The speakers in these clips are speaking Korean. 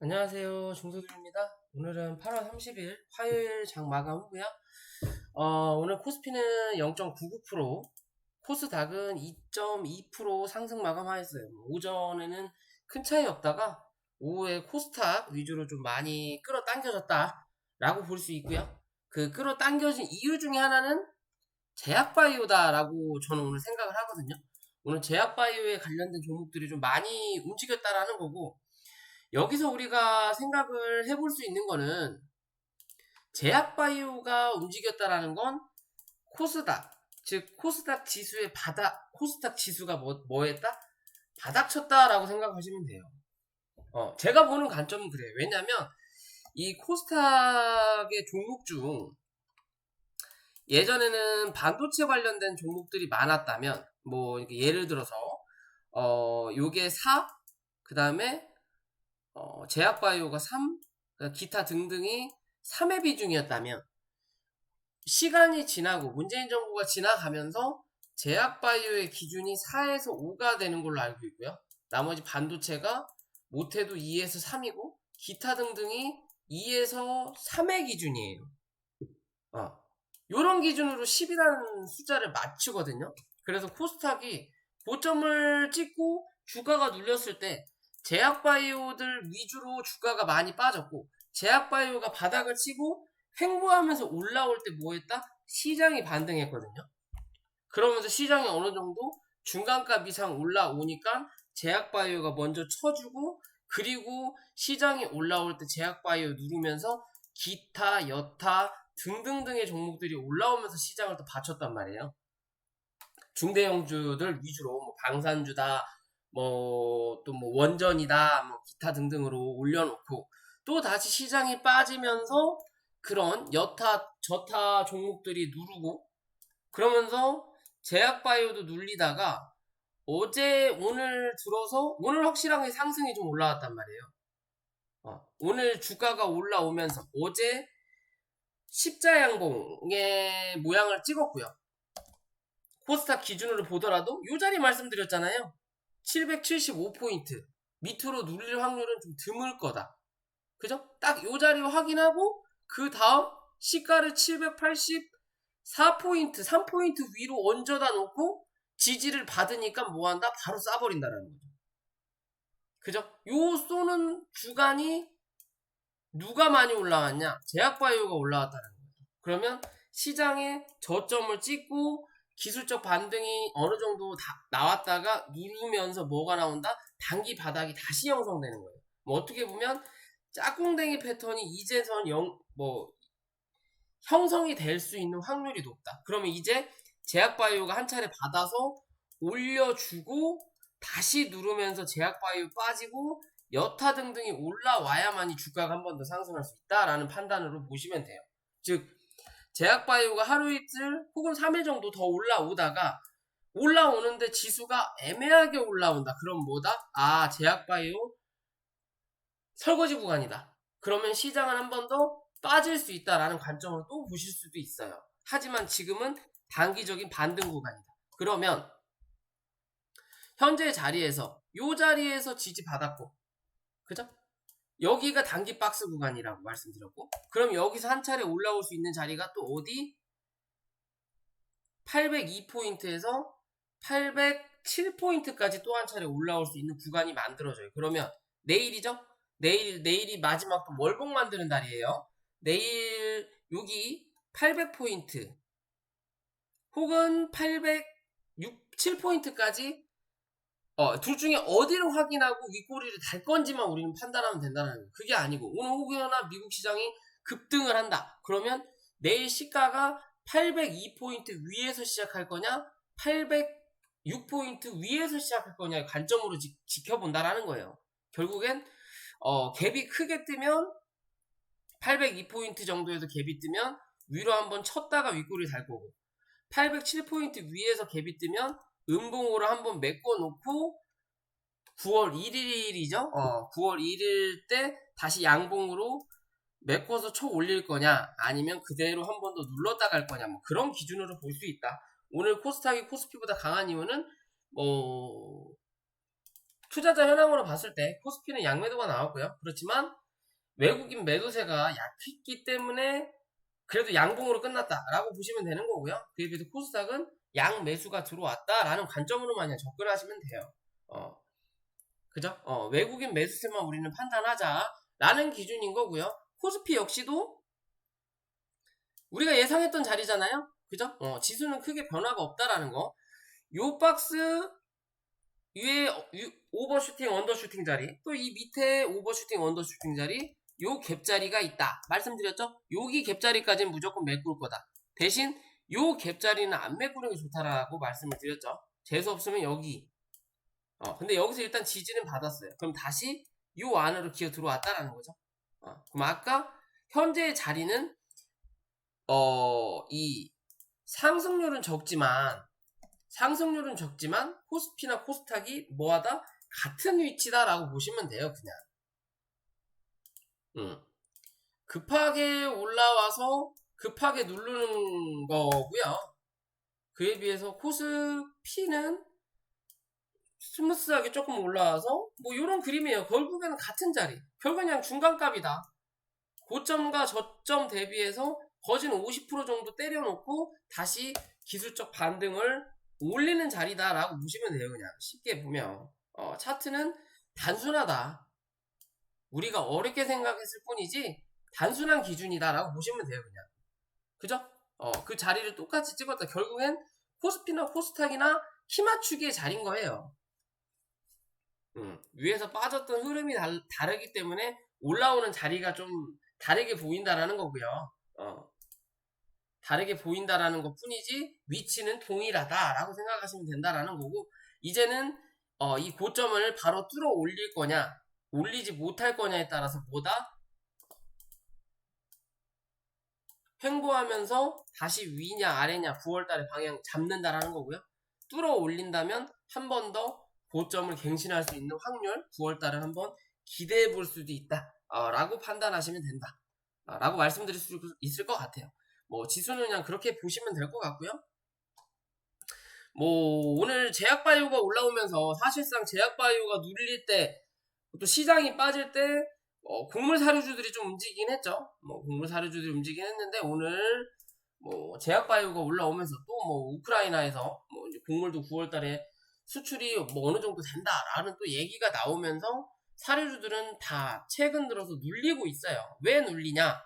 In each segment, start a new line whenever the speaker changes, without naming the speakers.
안녕하세요. 중소들입니다. 오늘은 8월 30일 화요일 장 마감 후고요. 오늘 코스피는 0.99%, 코스닥은 2.2% 상승 마감하였어요. 오전에는 큰 차이 없다가 오후에 코스닥 위주로 좀 많이 끌어당겨졌다라고 볼 수 있고요. 그 끌어당겨진 이유 중에 하나는 제약바이오다라고 저는 오늘 생각을 하거든요. 오늘 제약바이오에 관련된 종목들이 좀 많이 움직였다라는 거고, 여기서 우리가 생각을 해볼 수 있는 거는 제약바이오가 움직였다라는 건 코스닥, 즉 코스닥 지수의 코스닥 지수가 뭐했다? 바닥쳤다라고 생각하시면 돼요. 제가 보는 관점은 그래요. 왜냐면 이 코스닥의 종목 중 예전에는 반도체 관련된 종목들이 많았다면, 뭐 예를 들어서 요게 4, 그 다음에 제약바이오가 3, 기타 등등이 3의 비중이었다면, 시간이 지나고 문재인 정부가 지나가면서 제약바이오의 기준이 4에서 5가 되는 걸로 알고 있고요. 나머지 반도체가 못해도 2에서 3이고 기타 등등이 2에서 3의 기준이에요. 요런 기준으로 10이라는 숫자를 맞추거든요. 그래서 코스닥이 고점을 찍고 주가가 눌렸을 때 제약바이오들 위주로 주가가 많이 빠졌고, 제약바이오가 바닥을 치고 횡보하면서 올라올 때 뭐했다? 시장이 반등했거든요. 그러면서 시장이 어느 정도 중간값 이상 올라오니까 제약바이오가 먼저 쳐주고, 그리고 시장이 올라올 때 제약바이오 누르면서 기타, 여타 등등등의 종목들이 올라오면서 시장을 또 받쳤단 말이에요. 중대형주들 위주로 뭐 방산주다, 뭐 또 뭐 원전이다, 뭐 기타 등등으로 올려놓고, 또 다시 시장이 빠지면서 그런 여타 저타 종목들이 누르고, 그러면서 제약바이오도 눌리다가 어제 오늘 들어서 오늘 확실하게 상승이 좀 올라왔단 말이에요. 오늘 주가가 올라오면서 어제 십자양봉의 모양을 찍었고요. 코스닥 기준으로 보더라도 이 자리 말씀드렸잖아요. 775포인트 밑으로 눌릴 확률은 좀 드물 거다. 그죠? 딱 이 자리 확인하고 그 다음 시가를 784포인트, 3포인트 위로 얹어다 놓고 지지를 받으니까 뭐한다? 바로 쏴버린다라는 거죠. 그죠? 요 쏘는 주간이 누가 많이 올라왔냐? 제약바이오가 올라왔다는 거죠. 그러면 시장에 저점을 찍고 기술적 반등이 어느 정도 나왔다가 누르면서 뭐가 나온다? 단기 바닥이 다시 형성되는 거예요. 뭐 어떻게 보면 짝꿍댕이 패턴이 이제선 형성이 될 수 있는 확률이 높다. 그러면 이제 제약바이오가 한 차례 받아서 올려주고 다시 누르면서 제약바이오 빠지고 여타 등등이 올라와야만이 주가가 한 번 더 상승할 수 있다라는 판단으로 보시면 돼요. 즉 제약바이오가 하루 이틀 혹은 3일 정도 더 올라오다가 올라오는데 지수가 애매하게 올라온다. 그럼 뭐다? 제약바이오 설거지 구간이다. 그러면 시장은 한 번 더 빠질 수 있다라는 관점으로 또 보실 수도 있어요. 하지만 지금은 단기적인 반등 구간이다. 그러면 현재 자리에서 이 자리에서 지지받았고, 그죠? 여기가 단기 박스 구간이라고 말씀드렸고, 그럼 여기서 한 차례 올라올 수 있는 자리가 또 어디? 802포인트에서 807포인트까지 또 한 차례 올라올 수 있는 구간이 만들어져요. 그러면 내일이죠? 내일이 마지막 또 월봉 만드는 날이에요. 내일 여기 800포인트 혹은 807포인트까지 둘 중에 어디를 확인하고 윗꼬리를 달 건지만 우리는 판단하면 된다는 거예요. 그게 아니고 오늘 혹여나 미국 시장이 급등을 한다. 그러면 내일 시가가 802포인트 위에서 시작할 거냐 806포인트 위에서 시작할 거냐의 관점으로 지켜본다라는 거예요. 결국엔 갭이 크게 뜨면 802포인트 정도에서 갭이 뜨면 위로 한번 쳤다가 윗꼬리 달 거고, 807포인트 위에서 갭이 뜨면 음봉으로 한번 메꿔놓고 9월 1일이죠? 9월 1일 때 다시 양봉으로 메꿔서 쳐 올릴 거냐, 아니면 그대로 한 번 더 눌렀다 갈 거냐, 뭐 그런 기준으로 볼 수 있다. 오늘 코스닥이 코스피보다 강한 이유는 투자자 현황으로 봤을 때 코스피는 양매도가 나왔고요. 그렇지만 외국인 매도세가 약했기 때문에 그래도 양봉으로 끝났다라고 보시면 되는 거고요. 그에 비해서 코스닥은 양매수가 들어왔다라는 관점으로만 그냥 접근하시면 돼요. 그죠? 외국인 매수세만 우리는 판단하자라는 기준인 거고요. 코스피 역시도 우리가 예상했던 자리잖아요. 그죠? 지수는 크게 변화가 없다라는 거. 요 박스 위에 오버슈팅, 언더슈팅 자리, 또 이 밑에 오버슈팅, 언더슈팅 자리, 요 갭자리가 있다. 말씀드렸죠? 여기 갭자리까지는 무조건 메꿀 거다. 대신 요 갭자리는 안 메꾸는 게 좋다라고 말씀을 드렸죠. 재수 없으면 여기. 근데 여기서 일단 지지는 받았어요. 그럼 다시 요 안으로 기어 들어왔다라는 거죠. 그럼 아까 현재의 자리는 이 상승률은 적지만 코스피나 코스닥이 뭐하다? 같은 위치다라고 보시면 돼요. 그냥 급하게 올라와서 급하게 누르는 거고요. 그에 비해서 코스피는 스무스하게 조금 올라와서 뭐 이런 그림이에요. 결국에는 같은 자리. 결국은 그냥 중간값이다. 고점과 저점 대비해서 거진 50% 정도 때려놓고 다시 기술적 반등을 올리는 자리다라고 보시면 돼요. 그냥 쉽게 보면 차트는 단순하다. 우리가 어렵게 생각했을 뿐이지 단순한 기준이다라고 보시면 돼요. 그냥 그죠? 그 자리를 똑같이 찍었다. 결국엔 코스피나 코스닥이나 키 맞추기의 자리인 거예요. 위에서 빠졌던 흐름이 다르기 때문에 올라오는 자리가 좀 다르게 보인다라는 거고요. 다르게 보인다라는 것 뿐이지 위치는 동일하다라고 생각하시면 된다라는 거고, 이제는 이 고점을 바로 뚫어 올릴 거냐 올리지 못할 거냐에 따라서 뭐다? 횡보하면서 다시 위냐 아래냐 9월달에 방향 잡는다라는 거고요. 뚫어 올린다면 한 번 더 고점을 갱신할 수 있는 확률 9월달에 한번 기대해 볼 수도 있다 라고 판단하시면 된다 라고 말씀드릴 수 있을 것 같아요. 뭐 지수는 그냥 그렇게 보시면 될 것 같고요. 뭐 오늘 제약바이오가 올라오면서 사실상 제약바이오가 눌릴 때, 또 시장이 빠질 때 곡물 사료주들이 좀 움직이긴 했죠. 뭐 곡물 사료주들이 움직이긴 했는데, 오늘 뭐 제약바이오가 올라오면서 또 뭐 우크라이나에서 뭐 이제 곡물도 9월달에 수출이 뭐 어느 정도 된다라는 또 얘기가 나오면서 사료주들은 다 최근 들어서 눌리고 있어요. 왜 눌리냐?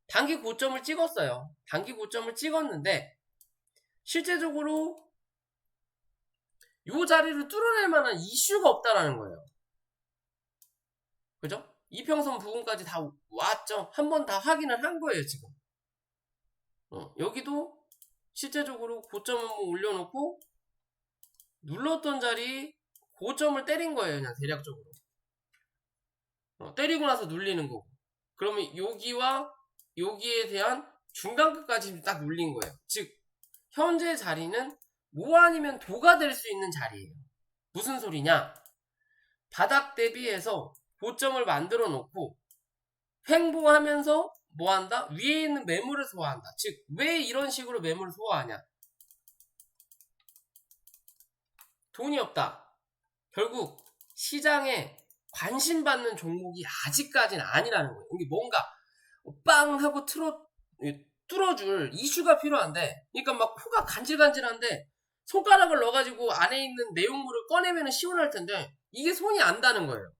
단기 고점을 찍었어요. 단기 고점을 찍었는데 실제적으로 이 자리를 뚫어낼 만한 이슈가 없다라는 거예요. 그죠? 이평선 부근까지 다 왔죠. 한 번 다 확인을 한 거예요, 지금. 여기도 실제적으로 고점을 한번 올려놓고 눌렀던 자리 고점을 때린 거예요, 그냥 대략적으로. 때리고 나서 눌리는 거고. 그러면 여기와 여기에 대한 중간끝까지 딱 눌린 거예요. 즉 현재 자리는 뭐 아니면 도가 될 수 있는 자리예요. 무슨 소리냐? 바닥 대비해서 고점을 만들어 놓고 횡보하면서 뭐 한다? 위에 있는 매물을 소화한다. 즉 왜 이런 식으로 매물을 소화하냐? 돈이 없다. 결국 시장에 관심받는 종목이 아직까지는 아니라는 거예요. 이게 뭔가 빵 하고 뚫어줄 이슈가 필요한데, 그러니까 막 코가 간질간질한데 손가락을 넣어가지고 안에 있는 내용물을 꺼내면 시원할 텐데 이게 손이 안 닿는 거예요.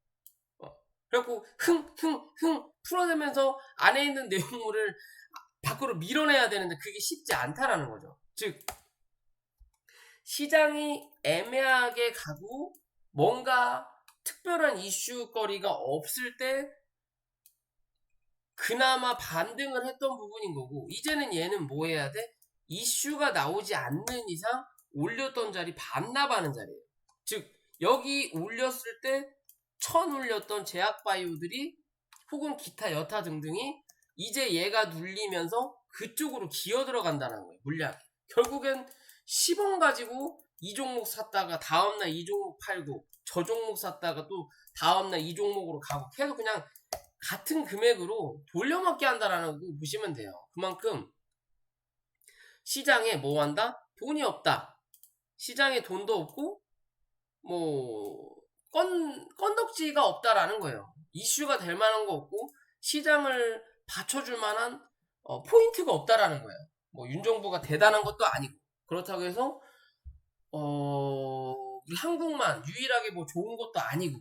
그래갖고 흥 풀어내면서 안에 있는 내용물을 밖으로 밀어내야 되는데 그게 쉽지 않다라는 거죠. 즉 시장이 애매하게 가고 뭔가 특별한 이슈거리가 없을 때 그나마 반등을 했던 부분인 거고, 이제는 얘는 뭐 해야 돼? 이슈가 나오지 않는 이상 올렸던 자리 반납하는 자리예요. 즉 여기 올렸을 때 올렸던 제약바이오들이 혹은 기타 여타 등등이 이제 얘가 눌리면서 그쪽으로 기어 들어간다는 거예요. 물량이. 결국엔 10원 가지고 이 종목 샀다가 다음날 이 종목 팔고 저 종목 샀다가 또 다음날 이 종목으로 가고 계속 그냥 같은 금액으로 돌려먹게 한다라는 거 보시면 돼요. 그만큼 시장에 뭐 한다? 돈이 없다. 시장에 돈도 없고 뭐 건덕지가 없다라는 거예요. 이슈가 될 만한 거 없고 시장을 받쳐줄 만한 포인트가 없다라는 거예요. 뭐 윤정부가 대단한 것도 아니고 그렇다고 해서 우리 한국만 유일하게 뭐 좋은 것도 아니고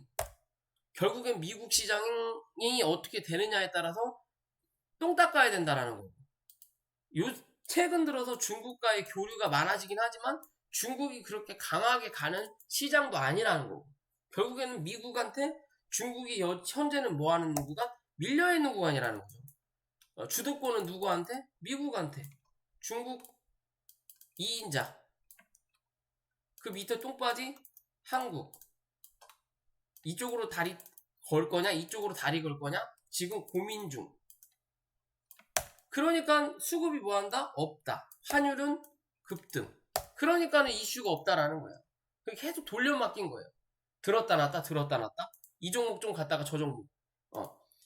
결국엔 미국 시장이 어떻게 되느냐에 따라서 똥 닦아야 된다라는 거고 최근 들어서 중국과의 교류가 많아지긴 하지만 중국이 그렇게 강하게 가는 시장도 아니라는 거고 결국에는 미국한테 중국이 현재는 뭐하는 구간? 밀려있는 구간이라는 거죠. 주도권은 누구한테? 미국한테. 중국 2인자. 그 밑에 똥바지 한국. 이쪽으로 다리 걸 거냐? 이쪽으로 다리 걸 거냐? 지금 고민 중. 그러니까 수급이 뭐한다? 없다. 환율은 급등. 그러니까는 이슈가 없다라는 거야. 계속 돌려막긴 거예요. 들었다 놨다 들었다 놨다. 이 종목 좀 갔다가 저 종목.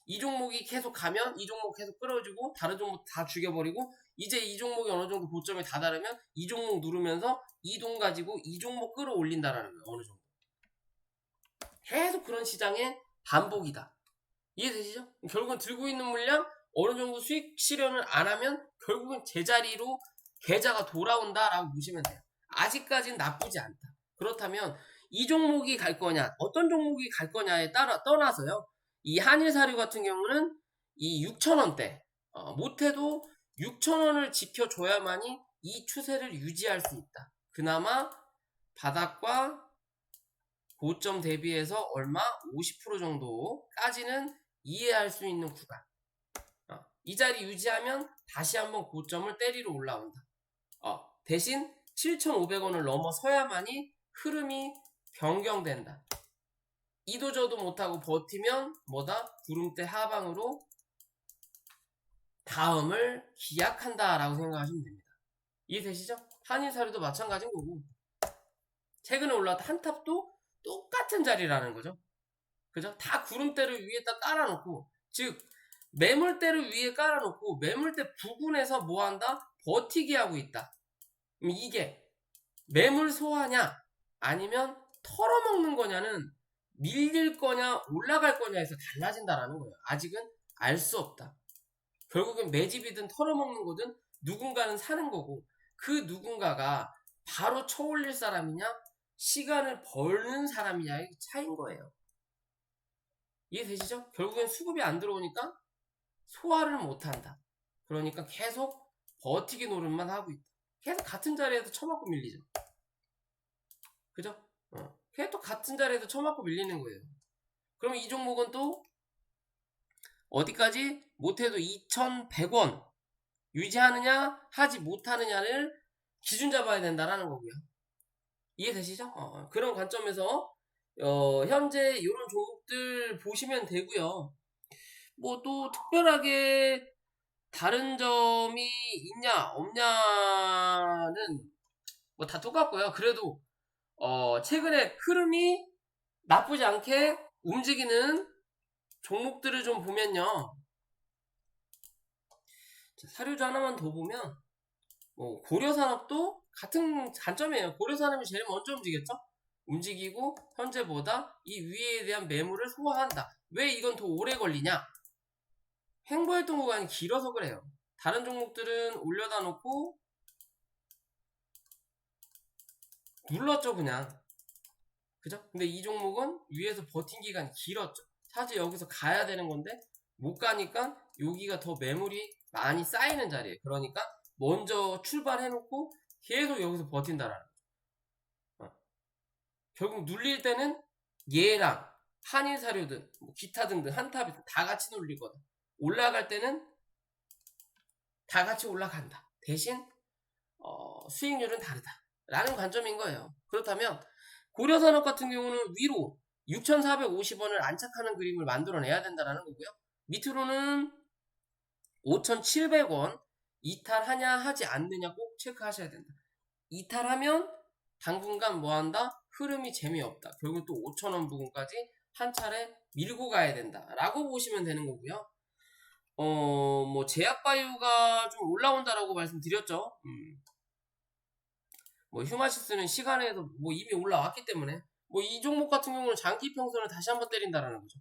이 종목이 계속 가면 이 종목 계속 끌어주고 다른 종목 다 죽여버리고 이제 이 종목이 어느 정도 고점에 다다르면 이 종목 누르면서 이 돈 가지고 이 종목 끌어올린다라는 거예요. 어느 정도. 계속 그런 시장의 반복이다. 이해되시죠? 결국은 들고 있는 물량 어느 정도 수익 실현을 안 하면 결국은 제자리로 계좌가 돌아온다라고 보시면 돼요. 아직까지는 나쁘지 않다. 그렇다면 이 종목이 갈 거냐, 어떤 종목이 갈 거냐에 따라 떠나서요. 이 한일사료 같은 경우는 이 6,000원대, 못해도 6,000원을 지켜줘야만이 이 추세를 유지할 수 있다. 그나마 바닥과 고점 대비해서 얼마? 50% 정도까지는 이해할 수 있는 구간. 이 자리 유지하면 다시 한번 고점을 때리러 올라온다. 대신 7,500원을 넘어서야만이 흐름이 변경된다. 이도저도 못하고 버티면 뭐다? 구름대 하방으로 다음을 기약한다라고 생각하시면 됩니다. 이해되시죠? 한일사료도 마찬가지인 거고 최근에 올라왔던 한탑도 똑같은 자리라는 거죠. 그죠? 다 구름대를 위에다 깔아놓고 즉 매물대를 위에 깔아놓고 매물대 부근에서 뭐한다? 버티기 하고 있다. 그럼 이게 매물 소화냐 아니면 털어먹는 거냐는 밀릴 거냐 올라갈 거냐에서 달라진다라는 거예요. 아직은 알 수 없다. 결국엔 매집이든 털어먹는 거든 누군가는 사는 거고 그 누군가가 바로 쳐올릴 사람이냐 시간을 버는 사람이냐의 차이인 거예요. 이해되시죠? 결국엔 수급이 안 들어오니까 소화를 못한다. 그러니까 계속 버티기 노릇만 하고 있다. 계속 같은 자리에서 쳐맞고 밀리죠. 그죠? 계속 같은 자리에서 쳐맞고 밀리는 거예요. 그러면 이 종목은 또 어디까지? 못해도 2,100원 유지하느냐 하지 못하느냐를 기준 잡아야 된다라는 거고요. 이해되시죠? 그런 관점에서 현재 이런 종목들 보시면 되고요. 뭐 또 특별하게 다른 점이 있냐 없냐는 뭐 다 똑같고요. 그래도 최근에 흐름이 나쁘지 않게 움직이는 종목들을 좀 보면요. 자, 사료주 하나만 더 보면 고려산업도 같은 관점이에요. 고려산업이 제일 먼저 움직였죠? 움직이고 현재보다 이 위에 대한 매물을 소화한다. 왜 이건 더 오래 걸리냐? 횡보했던 구간이 길어서 그래요. 다른 종목들은 올려다 놓고 눌렀죠 그냥. 그죠? 근데 이 종목은 위에서 버틴 기간이 길었죠. 사실 여기서 가야 되는 건데 못 가니까 여기가 더 매물이 많이 쌓이는 자리예요. 그러니까 먼저 출발해놓고 계속 여기서 버틴다라는 거죠. 결국 눌릴 때는 얘랑 한일사료든 뭐 기타 등등 한탑이든 다 같이 눌릴 거다. 올라갈 때는 다 같이 올라간다. 대신 수익률은 다르다. 라는 관점인 거예요. 그렇다면 고려산업 같은 경우는 위로 6,450원을 안착하는 그림을 만들어내야 된다는 거고요. 밑으로는 5,700원 이탈하냐 하지 않느냐 꼭 체크하셔야 된다. 이탈하면 당분간 뭐한다? 흐름이 재미없다. 결국 또 5,000원 부근까지 한 차례 밀고 가야 된다. 라고 보시면 되는 거고요. 뭐 제약바이오가 좀 올라온다라고 말씀드렸죠. 뭐 휴마시스는 시간에도 뭐 이미 올라왔기 때문에 뭐 이 종목 같은 경우는 장기 평선을 다시 한번 때린다라는 거죠.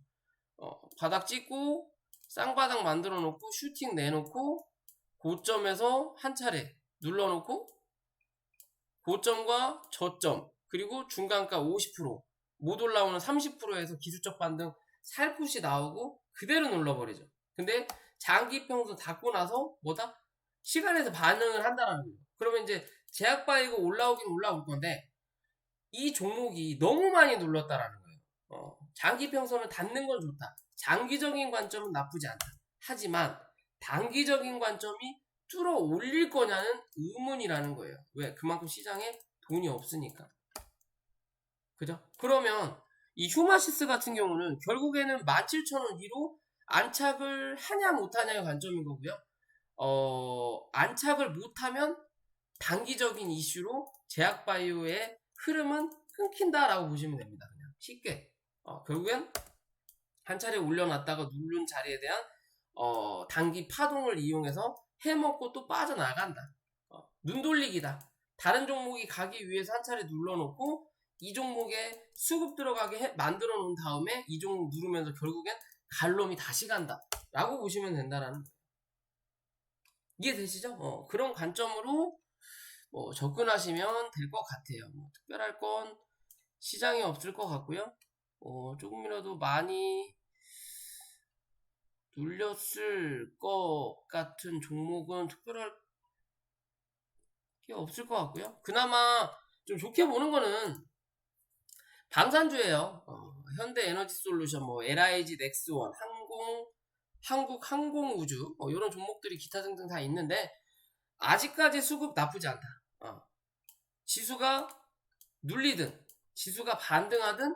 바닥 찍고 쌍바닥 만들어 놓고 슈팅 내놓고 고점에서 한 차례 눌러놓고 고점과 저점 그리고 중간가 50%못 올라오는 30%에서 기술적 반등 살포시 나오고 그대로 눌러버리죠. 근데 장기 평선 닫고 나서 뭐다? 시간에서 반응을 한다라는 거예요. 그러면 이제 제약바이오가 올라오긴 올라올 건데 이 종목이 너무 많이 눌렀다라는 거예요. 장기 평선을 닫는 건 좋다. 장기적인 관점은 나쁘지 않다. 하지만 단기적인 관점이 뚫어 올릴 거냐는 의문이라는 거예요. 왜? 그만큼 시장에 돈이 없으니까. 그죠? 그러면 이 휴마시스 같은 경우는 결국에는 17,000원 위로 안착을 하냐 못하냐의 관점인 거고요. 안착을 못하면 단기적인 이슈로 제약바이오의 흐름은 끊긴다라고 보시면 됩니다. 그냥 쉽게. 결국엔 한 차례 올려놨다가 누른 자리에 대한 단기 파동을 이용해서 해먹고 또 빠져나간다. 눈 돌리기다. 다른 종목이 가기 위해서 한 차례 눌러놓고 이 종목에 수급 들어가게 만들어 놓은 다음에 이 종목 누르면서 결국엔 갈놈이 다시 간다 라고 보시면 된다라는 거예요. 이해되시죠? 그런 관점으로 접근하시면 될 것 같아요. 특별할 건 시장이 없을 것 같고요. 조금이라도 많이 눌렸을 것 같은 종목은 특별할 게 없을 것 같고요. 그나마 좀 좋게 보는 거는 방산주예요. 현대에너지솔루션, LIG, 넥스원, 한국항공우주 이런 종목들이 기타 등등 다 있는데 아직까지 수급 나쁘지 않다. 지수가 눌리든 지수가 반등하든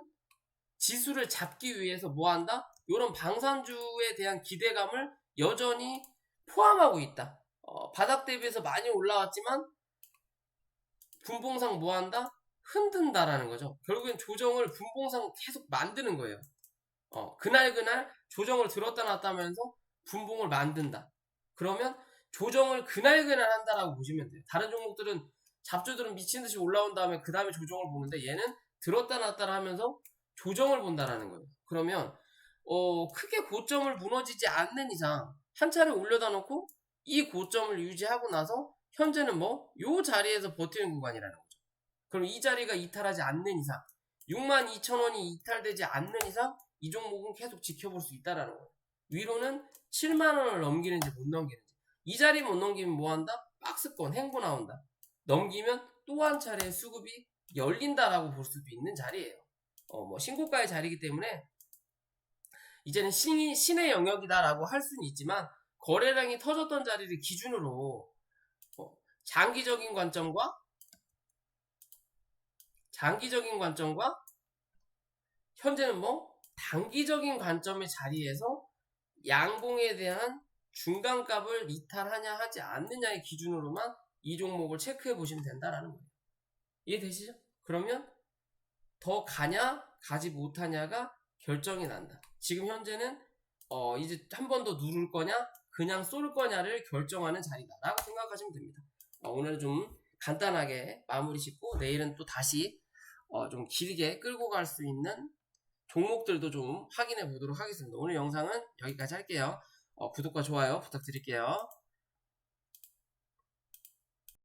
지수를 잡기 위해서 뭐한다? 이런 방산주에 대한 기대감을 여전히 포함하고 있다. 바닥 대비해서 많이 올라왔지만 분봉상 뭐한다? 흔든다라는 거죠. 결국엔 조정을 분봉상 계속 만드는 거예요. 그날 조정을 들었다 놨다 하면서 분봉을 만든다. 그러면 조정을 그날 한다라고 보시면 돼요. 다른 종목들은 잡주들은 미친듯이 올라온 다음에 그 다음에 조정을 보는데 얘는 들었다 놨다 하면서 조정을 본다라는 거예요. 그러면 크게 고점을 무너지지 않는 이상 한 차례 올려다 놓고 이 고점을 유지하고 나서 현재는 요 자리에서 버티는 구간이라는 거죠. 그럼 이 자리가 이탈하지 않는 이상 62,000원이 이탈되지 않는 이상 이 종목은 계속 지켜볼 수 있다라는 거예요. 위로는 7만원을 넘기는지 못 넘기는지 이 자리 못 넘기면 뭐한다? 박스권 행보 나온다. 넘기면 또 한 차례 수급이 열린다라고 볼 수도 있는 자리예요. 신고가의 자리이기 때문에 이제는 신의 영역이다라고 할 수는 있지만 거래량이 터졌던 자리를 기준으로 장기적인 관점과 현재는 단기적인 관점의 자리에서 양봉에 대한 중간값을 이탈하냐 하지 않느냐의 기준으로만 이 종목을 체크해 보시면 된다라는 거예요. 이해되시죠? 그러면 더 가냐 가지 못하냐가 결정이 난다. 지금 현재는 이제 한 번 더 누를 거냐 그냥 쏠 거냐를 결정하는 자리다 라고 생각하시면 됩니다. 오늘은 좀 간단하게 마무리 짓고 내일은 또 다시 좀 길게 끌고 갈 수 있는 종목들도 좀 확인해 보도록 하겠습니다. 오늘 영상은 여기까지 할게요. 구독과 좋아요 부탁드릴게요.